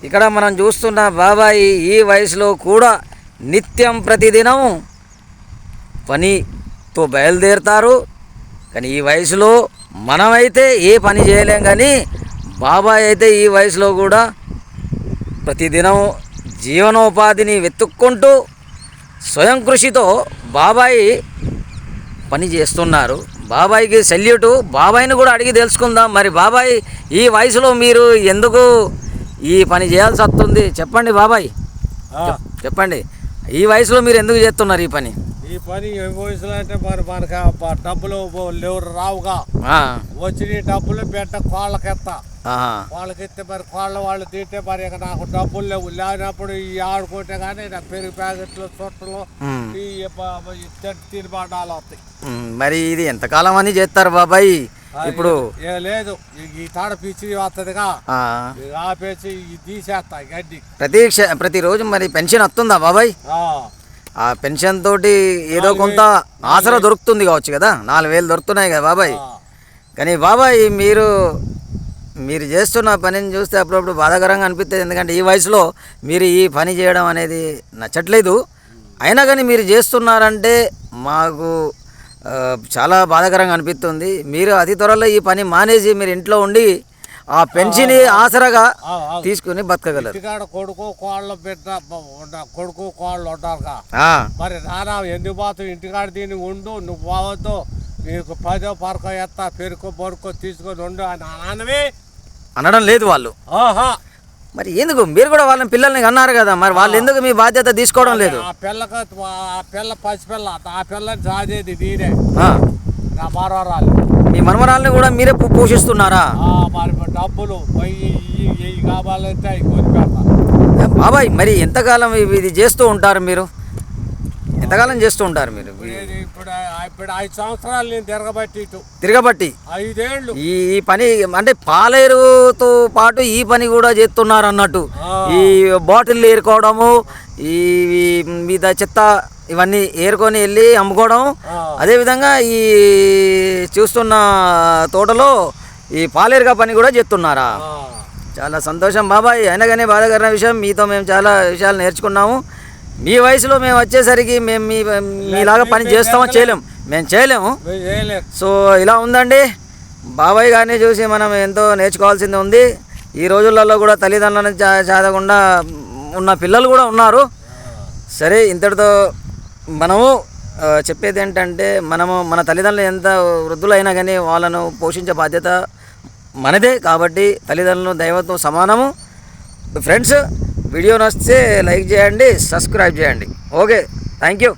ఇక్కడ మనం చూస్తున్న బాబాయి ఈ వయసులో కూడా నిత్యం ప్రతిదినం పనితో బయలుదేరుతారు. కానీ ఈ వయసులో మనమైతే ఏ పని చేయలేం, కానీ బాబాయ్ అయితే ఈ వయసులో కూడా ప్రతిదినం జీవనోపాధిని వెతుక్కుంటూ స్వయం కృషితో బాబాయి పని చేస్తున్నారు. బాబాయికి సెల్యూటు. బాబాయిని కూడా అడిగి తెలుసుకుందాం. మరి బాబాయ్ ఈ వయసులో మీరు ఎందుకు ఈ పని చేయాల్సి వస్తుంది చెప్పండి బాబాయ్, చెప్పండి. ఈ వయసులో మీరు ఎందుకు చేస్తున్నారు ఈ పని? ఈ పని ఏ వయసులో అంటే మరి మనకు డబ్బులు లేవు, రావుగా. వచ్చిన డబ్బులు పెట్ట కోళ్ళకెత్తా, వాళ్ళకెత్తే మరి కోళ్ళ వాళ్ళు తింటే మరి ఇక నాకు డబ్బులు లేవు. లేనప్పుడు ఈ ఆడుకుంటే కానీ నాకు పెరుగు ప్యాకెట్లు, చుట్టలు, ఈ తినబాటాలు వస్తాయి. మరి ఇది ఎంతకాలం అని చేస్తారు బాబాయ్? ఇప్పుడు లేదు, ఈ తాడ పిచ్చి వస్తుందిగా, ఆపేసి తీసేస్తా గడ్డి. ప్రతిరోజు మరి పెన్షన్ వస్తుందా బాబాయ్? ఆ పెన్షన్ తోటి ఏదో కొంత ఆసరా దొరుకుతుంది కావచ్చు కదా, 4,000 దొరుకుతున్నాయి కదా బాబాయ్. కానీ బాబాయ్ మీరు చేస్తున్న పనిని చూస్తే అప్పుడప్పుడు బాధాకరంగా అనిపిస్తుంది. ఎందుకంటే ఈ వయసులో మీరు ఈ పని చేయడం అనేది నచ్చట్లేదు. అయినా కానీ మీరు చేస్తున్నారంటే మాకు చాలా బాధాకరంగా అనిపిస్తుంది. మీరు అతి త్వరలో ఈ పని మానేసి మీరు ఇంట్లో ఉండి ఆ పెన్షన్ ఆసరాగా తీసుకుని బతకగలరు. కొడుకు కోళ్ళు బిడ్డ, కొడుకు కోళ్ళు ఉంటారుగా, మరి నానా ఎందుకు పోతావు ఇంటికాడ దీన్ని ఉండు, నువ్వు పోవద్దు, నీకు 10 పరకో ఎత్తా, పెరుకో బొరుకో తీసుకొని ఉండు అని నాన్నవి అనడం లేదు వాళ్ళు. మరి ఎందుకు మీరు కూడా వాళ్ళని పిల్లల్ని అన్నారు కదా, మరి వాళ్ళు ఎందుకు మీ బాధ్యత తీసుకోవడం లేదు? ఆ పిల్ల పసిపిల్ల, ఆ పిల్లని సాదేది నేనే, నా మనవరాలు. మీ మనవరాలని కూడా మీరే పోషిస్తున్నారా? మరి డబ్బులు కావాలంటే అవి కొని పెడతా. బాబాయ్ మరి ఎంతకాలం ఇది చేస్తూ ఉంటారు మీరు? ఎంతకాలం చేస్తూ ఉంటారు మీరు? ఇప్పుడు 5 సంవత్సరాలు నేను తిరగబట్టి 5 ఏళ్ళు ఈ పని అంటే పాలేరుతో పాటు ఈ పని కూడా చేస్తున్నారు అన్నట్టు. ఈ బాటిల్ ఏరుకోవడము, ఈ మీద చెత్త ఇవన్నీ ఏరుకొని వెళ్ళి అమ్ముకోవడం, అదేవిధంగా ఈ చూస్తున్న తోటలో ఈ పాలేరుగా పని కూడా చేస్తున్నారా? చాలా సంతోషం బాబాయ్. అయినా కానీ బాధాకరమైన విషయం, మీతో మేము చాలా విషయాలు నేర్చుకున్నాము. మీ వయసులో మేము వచ్చేసరికి మేము మీలాగా పని చేస్తామో మేము చేయలేము. సో ఇలా ఉందండి. బాబాయ్ గారిని చూసి మనం ఎంతో నేర్చుకోవాల్సింది ఉంది. ఈ రోజులలో కూడా తల్లిదండ్రులను చదవకుండా ఉన్న పిల్లలు కూడా ఉన్నారు. సరే, ఇంతటితో మనము చెప్పేది ఏంటంటే, మన తల్లిదండ్రులు ఎంత వృద్ధులైనా కానీ వాళ్ళను పోషించే బాధ్యత మనదే. కాబట్టి తల్లిదండ్రులు దైవంతో సమానము. ఫ్రెండ్స్, వీడియో నచ్చితే లైక్ చేయండి, సబ్స్క్రైబ్ చేయండి. Okay, thank you.